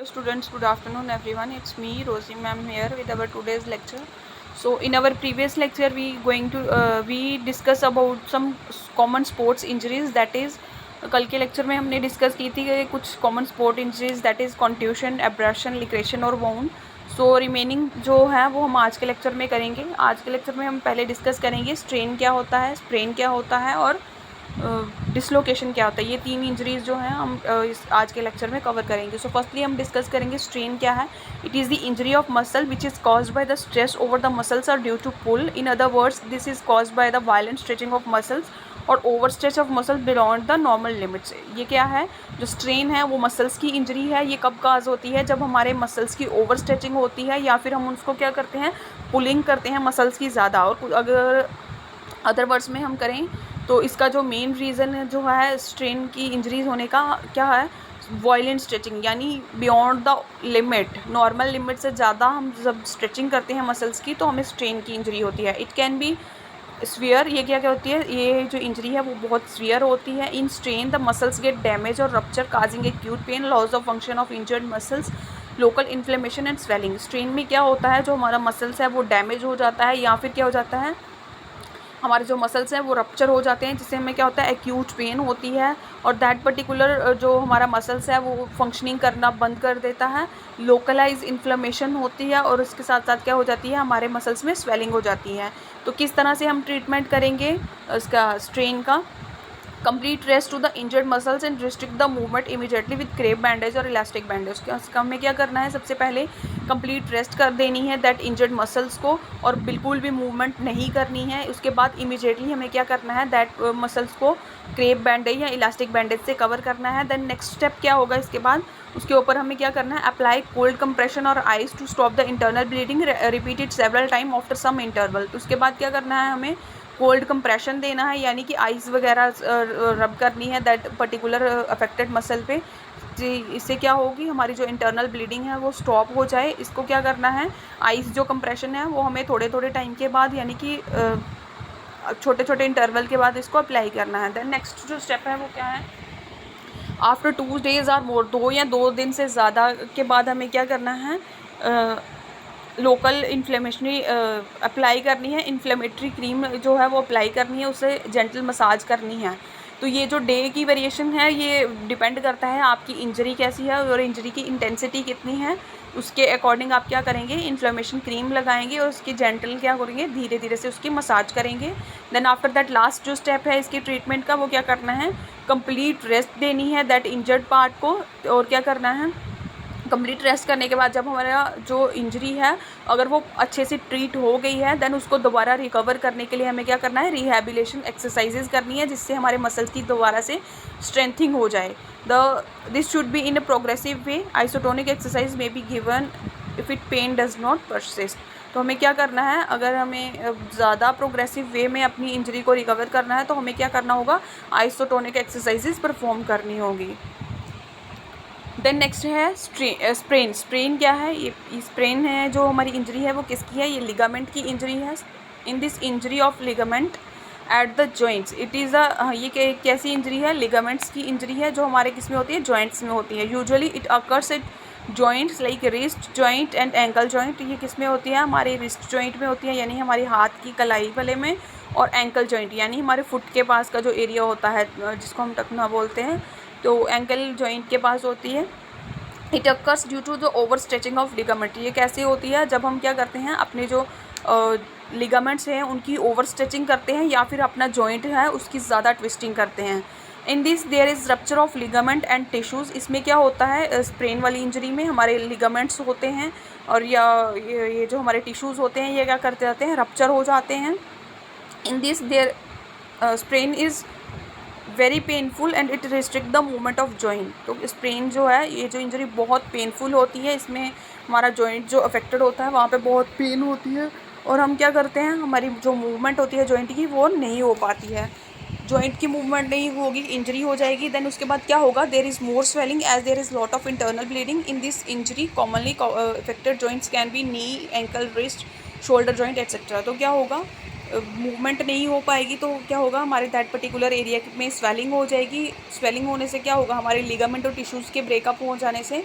students, good afternoon everyone. It's me Rosie ma'am here with our today's lecture. So in our previous lecture we discuss about some common sports injuries, that is कल के lecture में हमने discuss की थी कि कुछ common sport injuries that is contusion, abrasion, laceration और wound. So remaining जो है वो हम आज के लेक्चर में करेंगे. आज के लेक्चर में हम पहले डिस्कस करेंगे स्ट्रेन क्या होता है, स्प्रेन क्या होता है और डिसलोकेशन क्या होता है. ये तीन इंजरीज जो हैं हम इस आज के लेक्चर में कवर करेंगे. सो फर्स्टली हम डिस्कस करेंगे स्ट्रेन क्या है. It is the injury of muscle which is caused by the stress over the muscles are due to pull. In other words this is caused by the violent stretching of muscles और over stretch of muscle beyond the normal limits. ये क्या है, जो strain है वो muscles की injury है. ये कब काज होती है, जब हमारे मसल्स की ओवर स्ट्रेचिंग होती है या फिर हम उसको क्या करते हैं, पुलिंग करते हैं मसल्स की ज़्यादा. और अगर अदर वर्ड्स में हम करें तो इसका जो मेन रीज़न जो है स्ट्रेन की इंजरीज होने का क्या है, वायलेंट स्ट्रेचिंग, यानी beyond the limit. Normal limit से ज़्यादा हम जब स्ट्रेचिंग करते हैं मसल्स की तो हमें स्ट्रेन की इंजरी होती है. It can be severe. ये क्या क्या होती है, ये जो इंजरी है वो बहुत स्वीयर होती है. In strain the muscles get damage और rupture causing acute pain, loss of function of injured muscles, local inflammation and swelling. Strain में क्या होता है, जो हमारा मसल्स है वो डैमेज हो जाता है या फिर क्या हो जाता है, हमारे जो मसल्स हैं वो रप्चर हो जाते हैं, जिससे हमें क्या होता है, एक्यूट पेन होती है. और दैट पर्टिकुलर जो हमारा मसल्स है वो फंक्शनिंग करना बंद कर देता है. लोकलाइज इन्फ्लेमेशन होती है और उसके साथ साथ क्या हो जाती है, हमारे मसल्स में स्वेलिंग हो जाती है. तो किस तरह से हम ट्रीटमेंट करेंगे इसका, स्ट्रेन का. Complete rest to the injured muscles and restrict the movement immediately with crepe bandage और इलास्टिक बैंडेज. उसका हमें क्या करना है, सबसे पहले कंप्लीट रेस्ट कर देनी है दैट इंजर्ड मसल्स को और बिल्कुल भी मूवमेंट नहीं करनी है. उसके बाद इमीडिएटली हमें क्या करना है, दैट मसल्स को क्रेप बैंडेज या इलास्टिक बैंडेज से कवर करना है. देन नेक्स्ट स्टेप क्या होगा, इसके बाद उसके ऊपर हमें क्या करना है, अप्लाई कोल्ड कंप्रेशन और ice to stop the internal bleeding, repeated several time after some interval. तो उसके बाद क्या करना है, हमें कोल्ड कंप्रेशन देना है, यानी कि आइस वगैरह रब करनी है दैट पर्टिकुलर अफेक्टेड मसल पे. जी, इससे क्या होगी, हमारी जो इंटरनल ब्लीडिंग है वो स्टॉप हो जाए. इसको क्या करना है, आइस जो कंप्रेशन है वो हमें थोड़े थोड़े टाइम के बाद, यानी कि छोटे छोटे इंटरवल के बाद इसको अप्लाई करना है. देन नेक्स्ट जो स्टेप है वो क्या है, आफ्टर 2 days और मोर, 2 से ज़्यादा के बाद हमें क्या करना है, लोकल इन्फ्लेमेशनरी अप्लाई करनी है. इन्फ्लेमेटरी क्रीम जो है वो अप्लाई करनी है, उसे जेंटल मसाज करनी है. तो ये जो डे की वेरिएशन है ये डिपेंड करता है आपकी इंजरी कैसी है और इंजरी की इंटेंसिटी कितनी है. उसके अकॉर्डिंग आप क्या करेंगे, इन्फ्लेमेशन क्रीम लगाएंगे और उसकी जेंटल क्या करेंगे, धीरे धीरे से उसकी मसाज करेंगे. देन आफ्टर दैट लास्ट जो स्टेप है इसकी ट्रीटमेंट का, वो क्या करना है, कंप्लीट रेस्ट देनी है दैट इंजर्ड पार्ट को. और क्या करना है, कंप्लीट रेस्ट करने के बाद जब हमारा जो इंजरी है अगर वो अच्छे से ट्रीट हो गई है, देन उसको दोबारा रिकवर करने के लिए हमें क्या करना है, रिहैबिलिटेशन एक्सरसाइजेज करनी है, जिससे हमारे मसल्स की दोबारा से स्ट्रेंथिंग हो जाए. This should be in a progressive way. Isotonic exercise में be given if it pain does not persist. तो हमें क्या करना है, अगर हमें ज़्यादा प्रोग्रेसिव वे में अपनी इंजरी को रिकवर करना है तो हमें क्या करना होगा, आइसोटोनिक एक्सरसाइजेज परफॉर्म करनी होगी. देन नेक्स्ट है स्प्रेन. स्प्रेन क्या है, ये स्प्रेन है जो हमारी इंजरी है वो किसकी है, ये लिगामेंट की इंजरी है. इन this injury of ligament at the joints, it is ये कैसी इंजरी है, लिगामेंट्स की इंजरी है जो हमारे किस में होती है, जॉइंट्स में होती है. Usually it occurs at joints like wrist joint and ankle joint. ये किस में होती है, हमारे रिस्ट जॉइंट में होती है, यानी हमारे हाथ की कलाई वाले में. और एंकल जॉइंट यानी हमारे फुट के पास का जो एरिया होता है जिसको हम टखना बोलते हैं, तो एंकल जॉइंट के पास होती है. It occurs due to the overstretching of ligament. ये कैसे होती है, जब हम क्या करते हैं, अपने जो लिगामेंट्स हैं उनकी ओवर स्ट्रेचिंग करते हैं या फिर अपना जॉइंट है उसकी ज़्यादा ट्विस्टिंग करते हैं. In this there is rupture of ligament and tissues. इसमें क्या होता है, स्प्रेन वाली इंजरी में हमारे लिगामेंट्स होते हैं और या ये जो हमारे टिश्यूज़ होते हैं ये क्या करते जाते हैं, रप्चर हो जाते हैं. In this there sprain is very painful and it restrict the movement of joint. तो स्प्रेन जो है, ये जो इंजरी बहुत पेनफुल होती है, इसमें हमारा जॉइंट जो अफेक्टेड होता है वहाँ पे बहुत पेन होती है और हम क्या करते हैं, हमारी जो मूवमेंट होती है जॉइंट की वो नहीं हो पाती है. जॉइंट की मूवमेंट नहीं होगी, इंजरी हो जाएगी. देन उसके बाद क्या होगा, there is more swelling as there is lot of internal bleeding. In this injury commonly affected joints can be knee, ankle, wrist, shoulder joint etcetera. तो क्या होगा, मूवमेंट नहीं हो पाएगी तो क्या होगा, हमारे दैट पर्टिकुलर एरिया में स्वेलिंग हो जाएगी. स्वेलिंग होने से क्या होगा, हमारे लिगामेंट और टिश्यूज़ के ब्रेकअप हो जाने से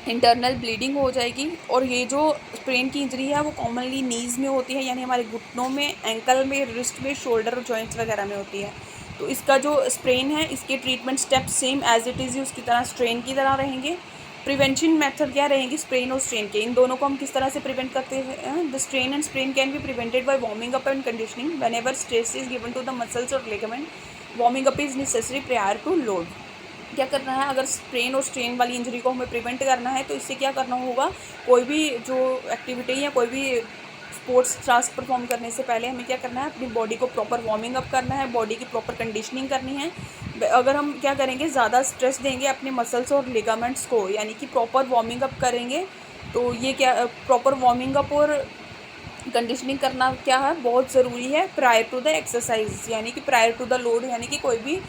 इंटरनल ब्लीडिंग हो जाएगी। और ये जो स्प्रेन की इंजरी है वो कॉमनली नीज़ में होती है, यानी हमारे घुटनों में, एंकल में, रिस्ट में, शोल्डर और जॉइंट्स वगैरह में होती है। तो इसका जो स्प्रेन है इसके treatment step same as it is उसकी तरह स्ट्रेन की तरह रहेंगे। प्रिवेंशन मेथड क्या रहेंगी स्प्रेन और स्ट्रेन के, इन दोनों को हम किस तरह से प्रिवेंट करते हैं। The strain and sprain can be prevented by warming up and conditioning whenever stress is given to the muscles और ligament. Warming up is necessary prior to load. क्या करना है, अगर स्प्रेन और स्ट्रेन वाली इंजरी को हमें प्रिवेंट करना है तो इससे क्या करना होगा, कोई भी जो एक्टिविटी या कोई भी स्पोर्ट्स टास्क परफॉर्म करने से पहले हमें क्या करना है, अपनी बॉडी को प्रॉपर वार्मिंग अप करना है, बॉडी की प्रॉपर कंडीशनिंग करनी है। अगर हम क्या करेंगे, ज़्यादा स्ट्रेस देंगे अपने मसल्स और लिगामेंट्स को, यानी कि प्रॉपर वार्मिंग अप करेंगे, तो ये क्या प्रॉपर वार्मिंग अप और कंडीशनिंग करना क्या है, बहुत ज़रूरी है प्रायर टू द एक्सरसाइज, यानी कि प्रायर टू द लोड, यानी कि कोई भी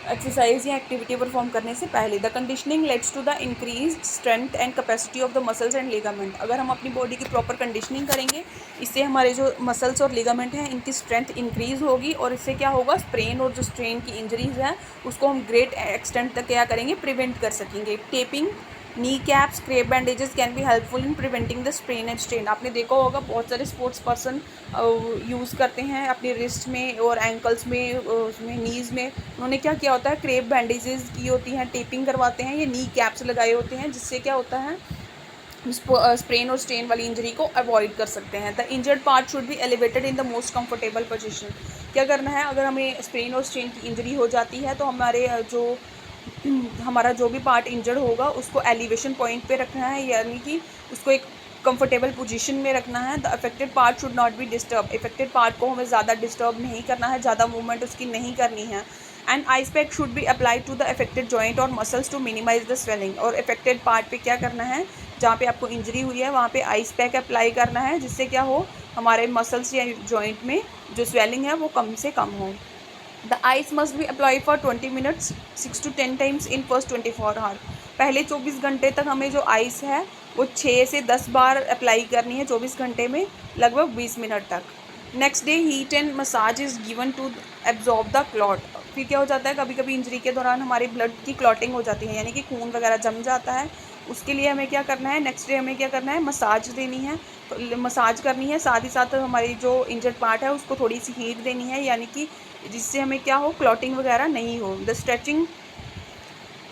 एक्सरसाइज या एक्टिविटी परफॉर्म करने से पहले। The conditioning leads to the increase strength and capacity of the muscles and ligament. अगर हम अपनी बॉडी की प्रॉपर कंडीशनिंग करेंगे, इससे हमारे जो मसल्स और लिगामेंट हैं इनकी स्ट्रेंथ इंक्रीज होगी, और इससे क्या होगा, स्प्रेन और जो स्ट्रेन की इंजरीज हैं उसको हम ग्रेट एक्सटेंट तक क्या करेंगे, प्रिवेंट कर सकेंगे। Taping, knee caps, crepe bandages can be helpful in preventing the sprain and strain. आपने देखा होगा बहुत सारे स्पोर्ट्स पर्सन यूज़ करते हैं अपने रिस्ट में और एंकल्स में, उसमें नीज़ में उन्होंने क्या किया होता है, क्रेप बैंडेजेस की होती हैं, टेपिंग करवाते हैं, या नी कैप्स लगाए होते हैं, जिससे क्या होता है, स्प्रेन और स्ट्रेन वाली इंजरी को अवॉइड कर सकते हैं। The injured part should be elevated in the most comfortable position. क्या करना है, अगर हमें स्प्रेन और स्ट्रेन की इंजरी हो जाती है तो हमारे हमारा जो भी पार्ट इंजर्ड होगा उसको एलिवेशन पॉइंट पे रखना है, यानी कि उसको एक कंफर्टेबल पोजीशन में रखना है। The affected part should not be disturb. Affected part को हमें ज़्यादा डिस्टर्ब नहीं करना है, ज़्यादा मूवमेंट उसकी नहीं करनी है। And ice pack should be applied to the affected joint और muscles to minimise the swelling. और अफेक्टेड पार्ट पे क्या करना है, जहाँ पे आपको इंजरी हुई है वहाँ पे आइस पैक अप्लाई करना है, जिससे क्या हो, हमारे मसल्स या जॉइंट में जो स्वेलिंग है वो कम से कम हो। The ice must be apply for 20 minutes 6 to 10 times in first 24 hour. पहले 24 घंटे तक हमें जो आइस है वो 6 से 10 बार अप्लाई करनी है 24 घंटे में, लगभग 20 मिनट तक। Next day heat and massage is given to absorb the clot. फिर क्या हो जाता है, कभी कभी इंजरी के दौरान हमारी ब्लड की क्लॉटिंग हो जाती है, यानी कि खून वगैरह जम जाता है। उसके लिए हमें क्या करना है, नेक्स्ट डे हमें क्या करना है, मसाज देनी है, तो मसाज करनी है, साथ ही साथ हमारी जो इंजर्ड पार्ट है उसको थोड़ी सी हीट देनी है, यानी कि जिससे हमें क्या हो, क्लॉटिंग वगैरह नहीं हो। The stretching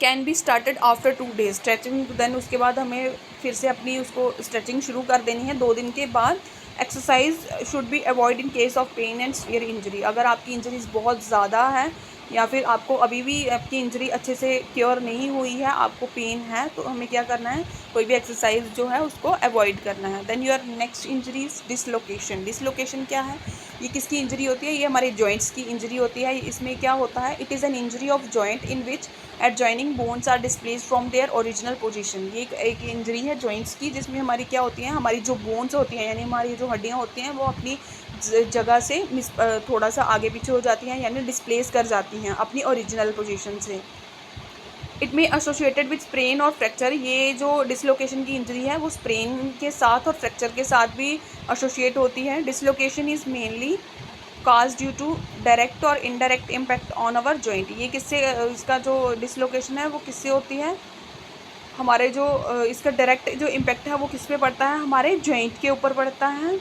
can be started after 2 days। Stretching then उसके बाद हमें फिर से अपनी उसको स्ट्रेचिंग शुरू कर देनी है 2 दिन के बाद। Exercise should be avoid in case of pain and severe injury. अगर आपकी इंजरीज बहुत ज़्यादा है या फिर आपको अभी भी आपकी इंजरी अच्छे से क्योर नहीं हुई है, आपको पेन है, तो हमें क्या करना है, कोई भी एक्सरसाइज जो है उसको अवॉइड करना है। Then your next injury is dislocation. Dislocation क्या है, ये किसकी इंजरी होती है, ये हमारे जॉइंट्स की इंजरी होती है। इसमें क्या होता है, it is an injury of joint in which adjoining bones are displaced from their original position. ये एक इंजरी है जॉइंट्स की, जिसमें हमारी क्या होती है, हमारी जो बोन्स होती हैं, यानी हमारी जो हड्डियाँ होती हैं वो अपनी जगह से थोड़ा सा आगे पीछे हो जाती हैं, यानी डिस्प्लेस कर जाती हैं अपनी ओरिजिनल पोजीशन से। इट में एसोसिएटेड विद स्प्रेन और फ्रैक्चर। ये जो डिसलोकेशन की इंजरी है वो स्प्रेन के साथ और फ्रैक्चर के साथ भी एसोसिएट होती है। Dislocation is mainly cause due to direct और indirect impact on our joint. ये किससे, इसका जो डिसलोकेशन है वो किससे होती है, हमारे जो इसका डायरेक्ट जो इम्पैक्ट है वो किस पे पड़ता है, हमारे जॉइंट के ऊपर पड़ता है।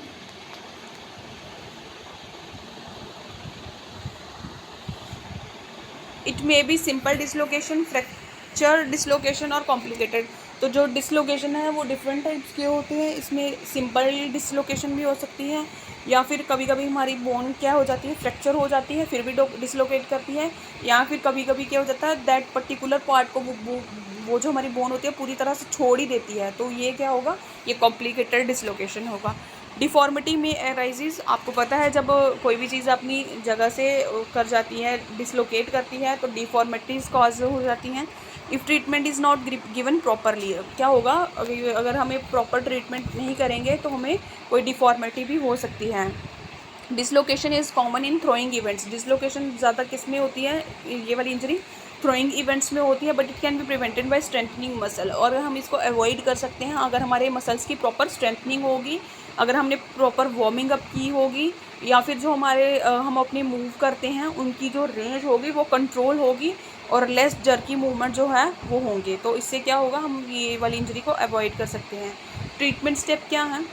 It may be simple dislocation, fracture dislocation और कॉम्प्लिकेटेड। तो जो डिसलोकेशन है वो डिफरेंट टाइप्स के होते हैं। इसमें सिंपल डिसलोकेशन भी हो सकती है, या फिर कभी कभी हमारी बोन क्या हो जाती है, फ्रैक्चर हो जाती है फिर भी डिसलोकेट करती है, या फिर कभी कभी क्या हो जाता है, दैट पर्टिकुलर पार्ट को वो जो हमारी बोन होती है पूरी तरह से छोड़ ही देती है, तो ये क्या होगा, ये कॉम्प्लिकेटेड डिसलोकेशन होगा। डिफॉर्मिटी में अराइजेज, आपको पता है जब कोई भी चीज़ अपनी जगह से कर जाती है, डिसलोकेट करती है, तो डिफॉर्मिटीज़ कॉज हो जाती हैं। If treatment is not given properly, क्या होगा, अगर हमें प्रॉपर ट्रीटमेंट नहीं करेंगे तो हमें कोई डिफॉर्मिटी भी हो सकती है। Dislocation is common in throwing events. Dislocation ज़्यादा किस में होती है, ये वाली इंजरी थ्रोइंग इवेंट्स में होती है, but it can be prevented bye strengthening muscle. और हम इसको अवॉइड कर सकते हैं अगर हमारे मसल्स की प्रॉपर स्ट्रेंथनिंग होगी, अगर हमने प्रॉपर वार्मिंग अप की होगी, या फिर जो हमारे हम अपने मूव करते हैं उनकी जो रेंज होगी वो कंट्रोल होगी, और लेस जर्की मूवमेंट जो है वो होंगे। तो इससे क्या होगा, हम ये वाली इंजरी को अवॉइड कर सकते हैं। ट्रीटमेंट स्टेप क्या है?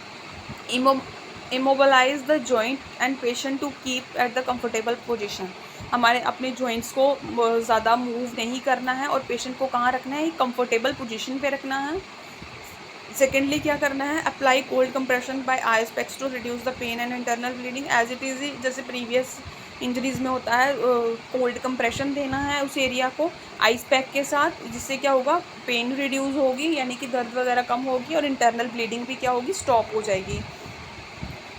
Immobilise the joint and patient to keep at the comfortable position. हमारे अपने जॉइंट्स को ज़्यादा मूव नहीं करना है और पेशेंट को कहाँ रखना है, कंफर्टेबल पोजीशन पे रखना है। सेकेंडली क्या करना है, apply cold compression by ice packs to reduce the pain and internal bleeding as it is. जैसे प्रीवियस इंजरीज़ में होता है, कोल्ड कंप्रेशन देना है उस एरिया को आइस पैक के साथ, जिससे क्या होगा, पेन रिड्यूस होगी, यानी कि दर्द वगैरह कम होगी और इंटरनल ब्लीडिंग भी क्या होगी, स्टॉप हो जाएगी।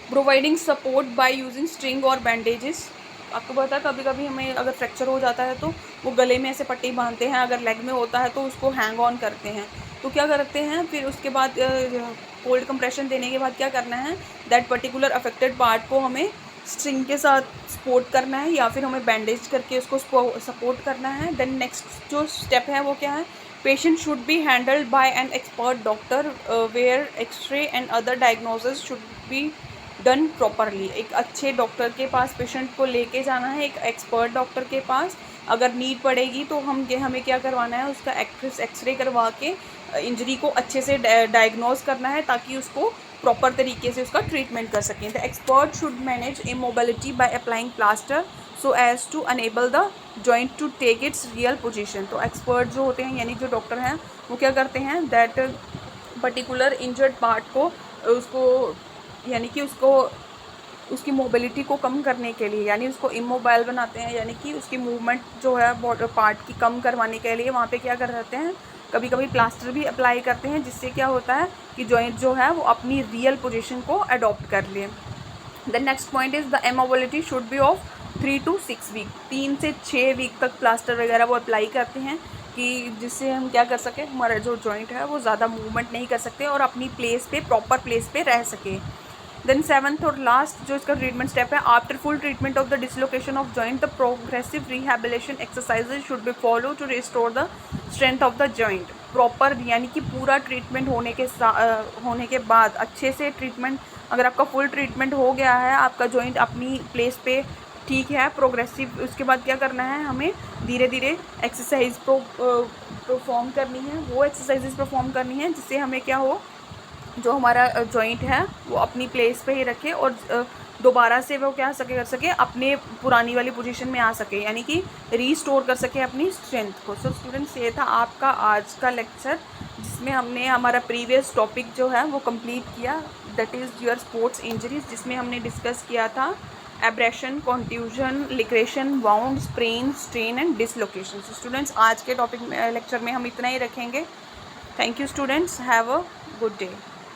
Providing support by using string और बैंडेजेस। आपको पता है कभी कभी हमें अगर फ्रैक्चर हो जाता है तो वो गले में ऐसे पट्टी बांधते हैं, अगर लेग में होता है तो उसको हैंग ऑन करते हैं। तो क्या करते हैं फिर उसके बाद कोल्ड कंप्रेशन देने के बाद क्या करना है, दैट पर्टिकुलर अफेक्टेड पार्ट को हमें स्ट्रिंग के साथ सपोर्ट करना है या फिर हमें बैंडेज करके उसको सपोर्ट करना है। देन नेक्स्ट जो स्टेप है वो क्या है, patient should be handled by an expert doctor where x-ray and other diagnosis should be done properly. एक अच्छे डॉक्टर के पास पेशेंट को लेके जाना है, एक एक्सपर्ट डॉक्टर के पास। अगर नीड पड़ेगी तो हमें क्या करवाना है, उसका एक्सरे करवा के इंजरी को अच्छे से डायग्नोज करना है ताकि उसको प्रॉपर तरीके से उसका ट्रीटमेंट कर सकें। The expert should manage immobility by applying plaster so as to enable the joint to take its real position. तो एक्सपर्ट जो होते हैं यानी जो डॉक्टर हैं वो क्या करते हैं, दैट पर्टिकुलर इंजर्ड पार्ट को उसको यानी कि उसकी मोबिलिटी को कम करने के लिए, यानी उसको इमोबाइल बनाते हैं, यानी कि उसकी मूवमेंट जो है पार्ट की कम करवाने के लिए वहाँ पे क्या कर रहते हैं, कभी कभी प्लास्टर भी अप्लाई करते हैं, जिससे क्या होता है कि जॉइंट जो है वो अपनी रियल पोजीशन को अडॉप्ट कर ले। The next point is the immobility should be of 3 to 6 week. 3 से 6 वीक तक प्लास्टर वगैरह वो अप्लाई करते हैं कि जिससे हम क्या कर सकें, हमारा जो जॉइंट है वो ज़्यादा मूवमेंट नहीं कर सकते और अपनी प्लेस पे प्रॉपर प्लेस पे रह सके। देन सेवन्थ और लास्ट जो इसका ट्रीटमेंट स्टेप है, after full treatment of the dislocation of joint the progressive rehabilitation exercises should be follow to restore the strength of the joint. Proper यानी कि पूरा ट्रीटमेंट होने के बाद अच्छे से ट्रीटमेंट, अगर आपका फुल ट्रीटमेंट हो गया है, आपका जॉइंट अपनी प्लेस पे ठीक है प्रोग्रेसिव, उसके बाद क्या करना है, हमें धीरे धीरे एक्सरसाइज परफॉर्म करनी है, वो एक्सरसाइजेज परफॉर्म करनी है जिससे हमें क्या हो, जो हमारा जॉइंट है वो अपनी प्लेस पे ही रखे और दोबारा से वो क्या कर सके अपने पुरानी वाली पोजीशन में आ सके, यानी कि रीस्टोर कर सके अपनी स्ट्रेंथ को। सो स्टूडेंट्स, ये था आपका आज का लेक्चर जिसमें हमने हमारा प्रीवियस टॉपिक जो है वो कंप्लीट किया, that is your sports injuries, जिसमें हमने डिस्कस किया था abrasion, contusion, laceration, wound, sprain, strain and dislocation. So students, आज के टॉपिक लेक्चर में हम इतना ही रखेंगे। Thank you students, have a good day.